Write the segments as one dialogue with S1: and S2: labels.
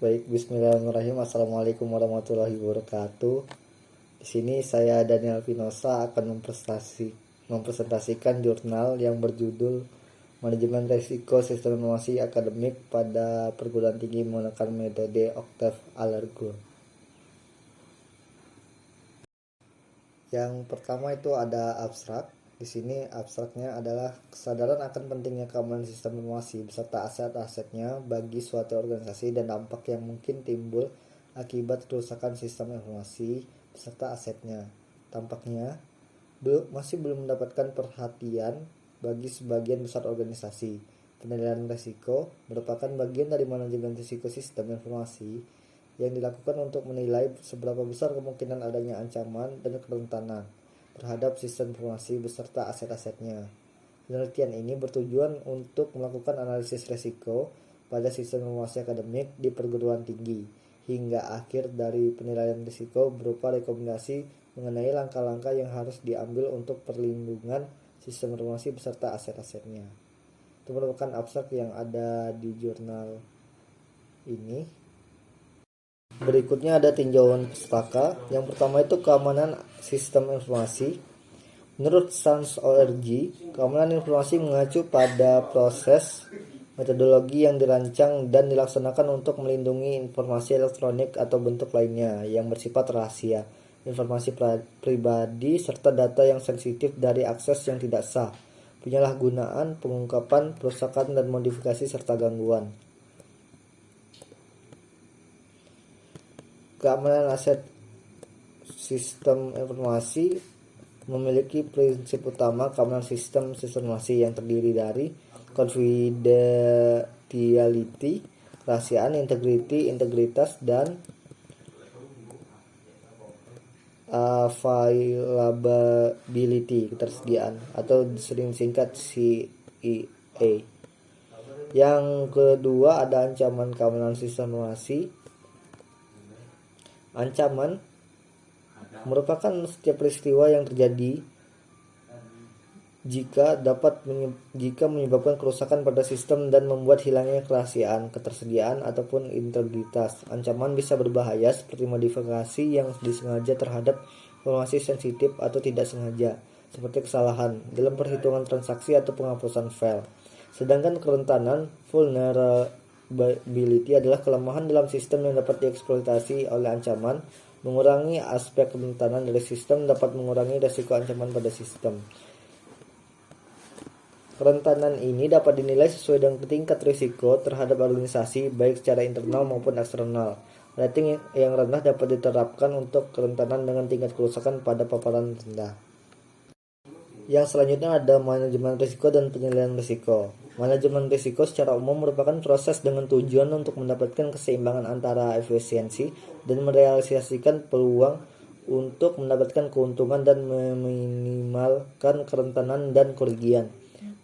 S1: Baik, Bismillahirrahmanirrahim. Assalamualaikum warahmatullahi wabarakatuh. Di sini saya Daniel Pinosa akan mempresentasikan jurnal yang berjudul Manajemen Risiko Sistem Informasi Akademik pada Perguruan Tinggi Menggunakan Metode Octave Allegro. Yang pertama itu ada abstrak. Di sini abstraknya adalah kesadaran akan pentingnya keamanan sistem informasi beserta aset-asetnya bagi suatu organisasi dan dampak yang mungkin timbul akibat kerusakan sistem informasi beserta asetnya. Tampaknya masih belum mendapatkan perhatian bagi sebagian besar organisasi. Penilaian risiko merupakan bagian dari manajemen risiko sistem informasi yang dilakukan untuk menilai seberapa besar kemungkinan adanya ancaman dan kerentanan terhadap sistem informasi beserta aset-asetnya. Penelitian ini bertujuan untuk melakukan analisis risiko pada sistem informasi akademik di perguruan tinggi, hingga akhir dari penilaian risiko berupa rekomendasi mengenai langkah-langkah yang harus diambil untuk perlindungan sistem informasi beserta aset-asetnya. Itu merupakan abstrak yang ada di jurnal ini. Berikutnya ada tinjauan pustaka. Yang pertama itu keamanan sistem informasi. Menurut Sans.org, keamanan informasi mengacu pada proses metodologi yang dirancang dan dilaksanakan untuk melindungi informasi elektronik atau bentuk lainnya yang bersifat rahasia, informasi pribadi, serta data yang sensitif dari akses yang tidak sah, penyalahgunaan, pengungkapan, perusakan, dan modifikasi serta gangguan. Keamanan aset sistem informasi memiliki prinsip utama keamanan sistem informasi yang terdiri dari confidentiality, kerahasiaan, integrity, integritas, dan availability, ketersediaan, atau sering singkat CEA. Yang kedua ada ancaman keamanan sistem informasi. Ancaman merupakan setiap peristiwa yang terjadi jika menyebabkan kerusakan pada sistem dan membuat hilangnya kerahasiaan, ketersediaan, ataupun integritas. Ancaman bisa berbahaya seperti modifikasi yang disengaja terhadap informasi sensitif atau tidak sengaja, seperti kesalahan dalam perhitungan transaksi atau penghapusan file. Sedangkan kerentanan vulnerability adalah kelemahan dalam sistem yang dapat dieksploitasi oleh ancaman. Mengurangi aspek kerentanan dari sistem dapat mengurangi risiko ancaman pada sistem. Kerentanan ini dapat dinilai sesuai dengan tingkat risiko terhadap organisasi, baik secara internal maupun eksternal. Rating yang rendah dapat diterapkan untuk kerentanan dengan tingkat kerusakan pada paparan rendah. Yang selanjutnya ada manajemen risiko dan penilaian risiko. Manajemen risiko secara umum merupakan proses dengan tujuan untuk mendapatkan keseimbangan antara efisiensi dan merealisasikan peluang untuk mendapatkan keuntungan dan meminimalkan kerentanan dan kerugian.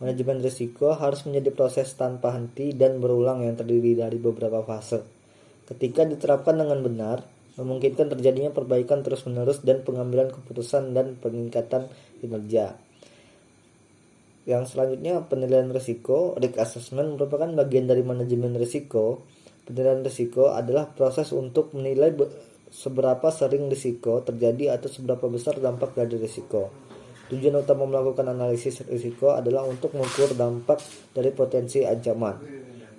S1: Manajemen risiko harus menjadi proses tanpa henti dan berulang yang terdiri dari beberapa fase. Ketika diterapkan dengan benar, memungkinkan terjadinya perbaikan terus-menerus dan pengambilan keputusan dan peningkatan kinerja. Yang selanjutnya penilaian risiko. Risk assessment merupakan bagian dari manajemen risiko. Penilaian risiko adalah proses untuk menilai seberapa sering risiko terjadi atau seberapa besar dampak dari risiko. Tujuan utama melakukan analisis risiko adalah untuk mengukur dampak dari potensi ancaman,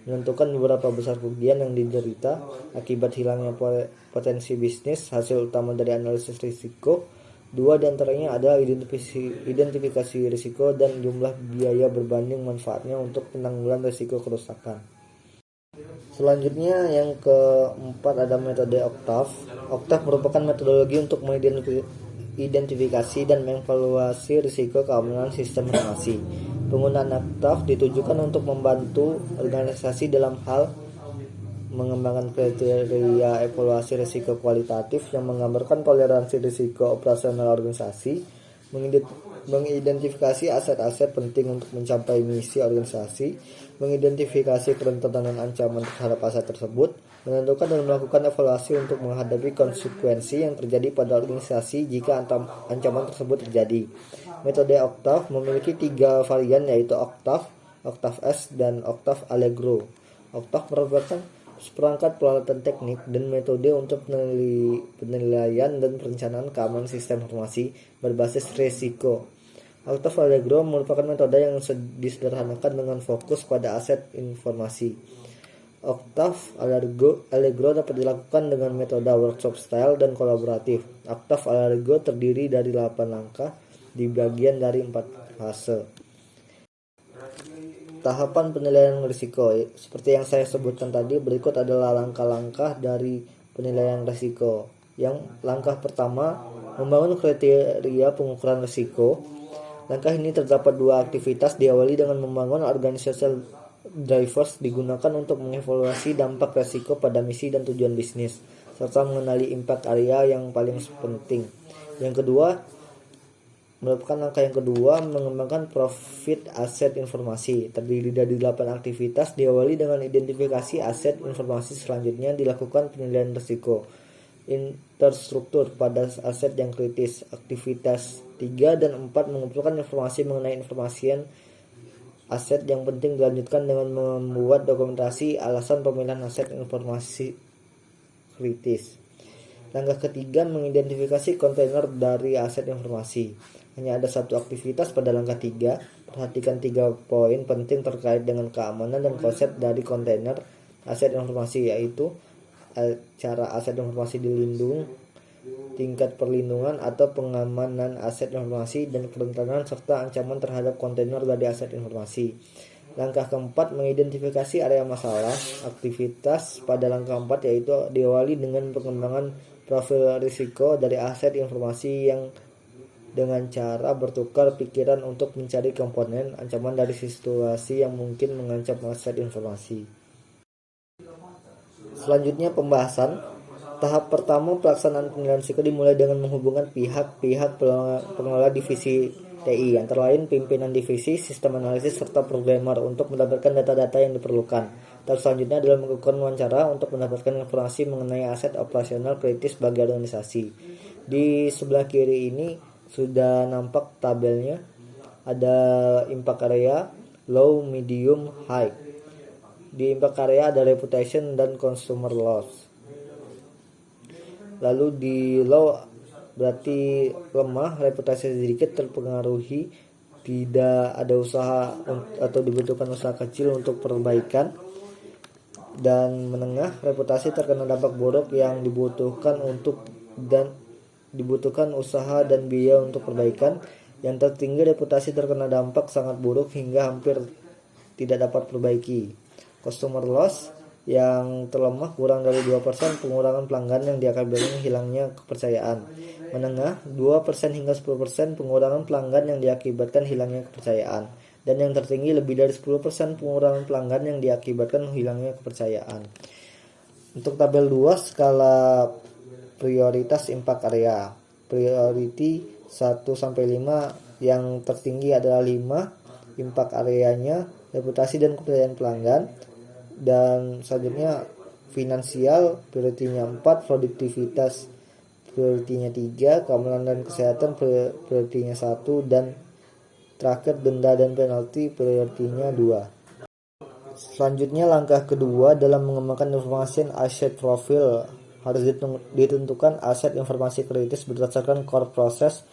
S1: menentukan beberapa besar kerugian yang diderita akibat hilangnya potensi bisnis. Hasil utama dari analisis risiko, dua diantaranya adalah identifikasi risiko dan jumlah biaya berbanding manfaatnya untuk penanggulangan risiko kerusakan. Selanjutnya yang keempat ada metode Octave. Octave merupakan metodologi untuk mengidentifikasi dan mengevaluasi risiko keamanan sistem informasi. Penggunaan Octave ditujukan untuk membantu organisasi dalam hal mengembangkan kriteria evaluasi risiko kualitatif yang menggambarkan toleransi risiko operasional organisasi, mengidentifikasi aset-aset penting untuk mencapai misi organisasi, mengidentifikasi kerentanan dan ancaman terhadap aset tersebut, menentukan dan melakukan evaluasi untuk menghadapi konsekuensi yang terjadi pada organisasi jika ancaman tersebut terjadi. Metode Octave memiliki 3 varian, yaitu Octave, Octave S, dan Octave Allegro. Octave merupakan seperangkat peralatan teknik dan metode untuk penilaian dan perencanaan keamanan sistem informasi berbasis risiko. Octave Allegro merupakan metode yang disederhanakan dengan fokus pada aset informasi. Octave Allegro dapat dilakukan dengan metode workshop style dan kolaboratif. Octave Allegro terdiri dari 8 langkah di bagian dari 4 fase. Tahapan penilaian risiko. Seperti yang saya sebutkan tadi, berikut adalah langkah-langkah dari penilaian risiko. Yang langkah pertama, membangun kriteria pengukuran risiko. Langkah ini terdapat 2 aktivitas, diawali dengan membangun organizational drivers digunakan untuk mengevaluasi dampak risiko pada misi dan tujuan bisnis, serta mengenali impact area yang paling penting. Yang kedua, mengembangkan profit aset informasi. Terdiri dari 8 aktivitas, diawali dengan identifikasi aset informasi. Selanjutnya dilakukan penilaian risiko interstruktur pada aset yang kritis. Aktivitas 3 dan 4 mengumpulkan informasi mengenai informasi aset yang penting, dilanjutkan dengan membuat dokumentasi alasan pemilihan aset informasi kritis. Langkah ketiga, mengidentifikasi kontainer dari aset informasi. Hanya ada 1 aktivitas pada langkah 3. Perhatikan 3 poin penting terkait dengan keamanan dan konsep dari kontainer aset informasi, yaitu cara aset informasi dilindung, tingkat perlindungan atau pengamanan aset informasi, dan kerentanan serta ancaman terhadap kontainer dari aset informasi. Langkah keempat, mengidentifikasi area masalah. Aktivitas pada langkah 4 yaitu diawali dengan pengembangan profil risiko dari aset informasi yang dengan cara bertukar pikiran untuk mencari komponen ancaman dari situasi yang mungkin mengancam aset informasi. Selanjutnya pembahasan. Tahap pertama, pelaksanaan penilaian risiko dimulai dengan menghubungkan pihak-pihak pengelola divisi TI, antara lain pimpinan divisi, sistem analisis, serta programmer untuk mendapatkan data-data yang diperlukan. Tahap selanjutnya adalah melakukan wawancara untuk mendapatkan informasi mengenai aset operasional kritis bagi organisasi. Di sebelah kiri ini sudah nampak tabelnya. Ada impact area, low, medium, high. Di impact area ada reputation dan consumer loss. Lalu di low berarti lemah, reputasi sedikit terpengaruhi, tidak ada usaha atau dibutuhkan usaha kecil untuk perbaikan. Dan menengah, reputasi terkena dampak buruk yang dibutuhkan usaha dan biaya untuk perbaikan. Yang tertinggi, reputasi terkena dampak sangat buruk hingga hampir tidak dapat perbaiki. Customer loss yang terlemah, kurang dari 2%, pengurangan pelanggan yang diakibatkan hilangnya kepercayaan. Menengah, 2% hingga 10%, pengurangan pelanggan yang diakibatkan hilangnya kepercayaan. Dan yang tertinggi, lebih dari 10%, pengurangan pelanggan yang diakibatkan hilangnya kepercayaan. Untuk tabel 2, skala prioritas impact area. Priority 1-5, yang tertinggi adalah 5, impact areanya, reputasi dan kepercayaan pelanggan. Dan selanjutnya finansial, priority-nya 4, produktivitas priority-nya 3, keamanan dan kesehatan priority-nya 1, dan terakhir denda dan penalti priority-nya 2. Selanjutnya langkah kedua dalam mengembangkan informasi asset profile, harus ditentukan aset informasi kritis berdasarkan core process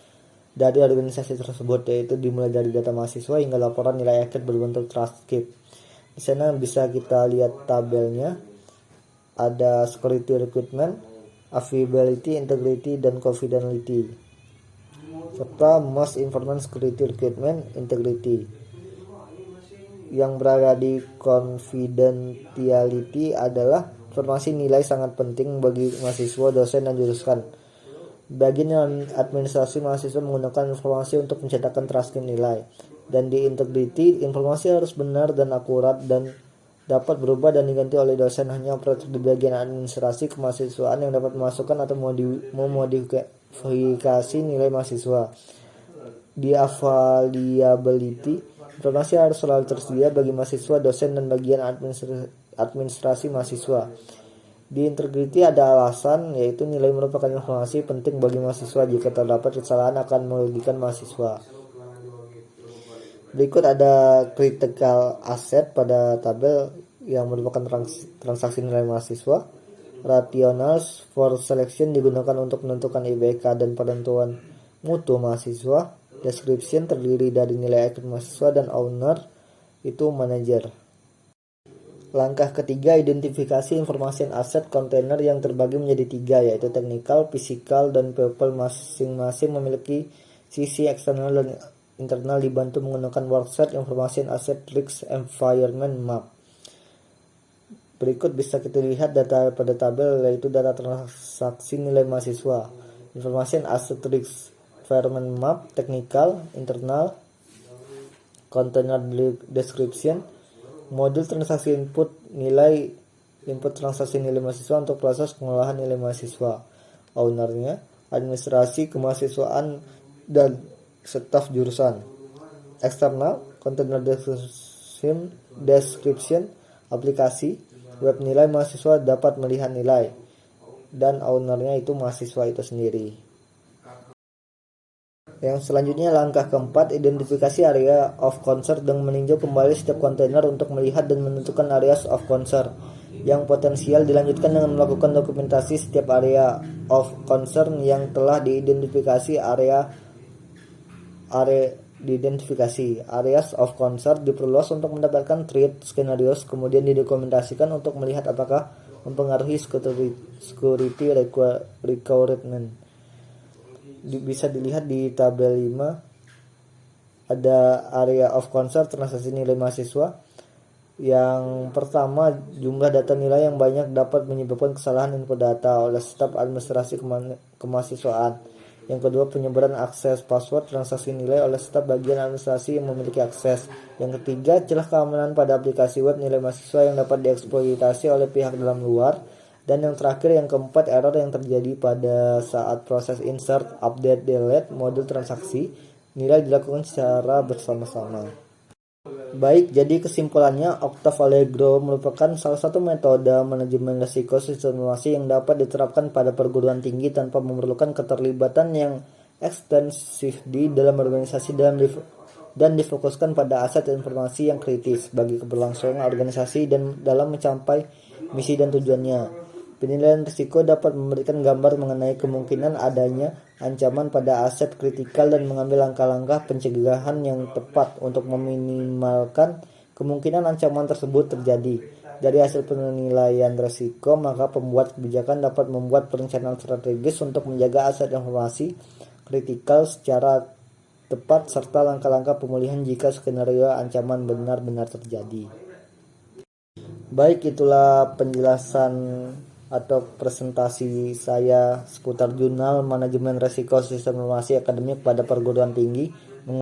S1: dari organisasi tersebut, yaitu dimulai dari data mahasiswa hingga laporan nilai akhir berbentuk transkrip. Di sana bisa kita lihat tabelnya. Ada security requirement, availability, integrity, dan confidentiality, serta most important security requirement, integrity. Yang berada di confidentiality adalah informasi nilai sangat penting bagi mahasiswa, dosen, dan jurusan. Bagian administrasi, mahasiswa menggunakan informasi untuk mencetakkan transkrip nilai. Dan di integrity, informasi harus benar dan akurat dan dapat berubah dan diganti oleh dosen. Hanya operator di bagian administrasi kemahasiswaan yang dapat memasukkan atau memodifikasi nilai mahasiswa. Di availability, informasi harus selalu tersedia bagi mahasiswa, dosen, dan bagian administrasi mahasiswa. Di integrity ada alasan, yaitu nilai merupakan informasi penting bagi mahasiswa. Jika terdapat kesalahan akan merugikan mahasiswa. Berikut ada critical asset pada tabel yang merupakan transaksi nilai mahasiswa. Rationals for selection digunakan untuk menentukan IPK dan penentuan mutu mahasiswa. Description terdiri dari nilai IQ mahasiswa dan owner itu manajer. Langkah ketiga, identifikasi informasi aset kontainer yang terbagi menjadi 3, yaitu technical, physical, dan people. Masing-masing memiliki sisi eksternal dan internal dibantu menggunakan worksheet information asset risk environment map. Berikut bisa kita lihat data pada tabel, yaitu data transaksi nilai mahasiswa. Information asset risk environment map, technical, internal, container description. Modul transaksi input transaksi nilai mahasiswa untuk proses pengolahan nilai mahasiswa. Ownernya, administrasi kemahasiswaan dan staf jurusan. Eksternal, container description, aplikasi, web nilai mahasiswa dapat melihat nilai. Dan ownernya itu mahasiswa itu sendiri. Yang selanjutnya langkah keempat, identifikasi area of concern dan meninjau kembali setiap kontainer untuk melihat dan menentukan areas of concern yang potensial. Dilanjutkan dengan melakukan dokumentasi setiap area of concern yang telah diidentifikasi. Areas of concern diperluas untuk mendapatkan threat scenarios, kemudian didokumentasikan untuk melihat apakah mempengaruhi security requirement. Bisa dilihat di tabel 5, ada area of concern transaksi nilai mahasiswa. Yang pertama, jumlah data nilai yang banyak dapat menyebabkan kesalahan input data oleh staf administrasi kemahasiswaan. Yang kedua, penyebaran akses password transaksi nilai oleh staf bagian administrasi yang memiliki akses. Yang ketiga, celah keamanan pada aplikasi web nilai mahasiswa yang dapat dieksploitasi oleh pihak dalam luar. Dan yang terakhir, yang keempat, error yang terjadi pada saat proses insert, update, delete modul transaksi nilai dilakukan secara bersama-sama. Baik, jadi kesimpulannya, Octave Allegro merupakan salah satu metode manajemen risiko sistem informasi yang dapat diterapkan pada perguruan tinggi tanpa memerlukan keterlibatan yang ekstensif di dalam organisasi dan difokuskan pada aset informasi yang kritis bagi keberlangsungan organisasi dan dalam mencapai misi dan tujuannya. Penilaian risiko dapat memberikan gambar mengenai kemungkinan adanya ancaman pada aset kritikal dan mengambil langkah-langkah pencegahan yang tepat untuk meminimalkan kemungkinan ancaman tersebut terjadi. Dari hasil penilaian risiko, maka pembuat kebijakan dapat membuat perencanaan strategis untuk menjaga aset informasi kritikal secara tepat serta langkah-langkah pemulihan jika skenario ancaman benar-benar terjadi. Baik, itulah penjelasan atau presentasi saya seputar jurnal manajemen risiko sistem informasi akademik pada perguruan tinggi.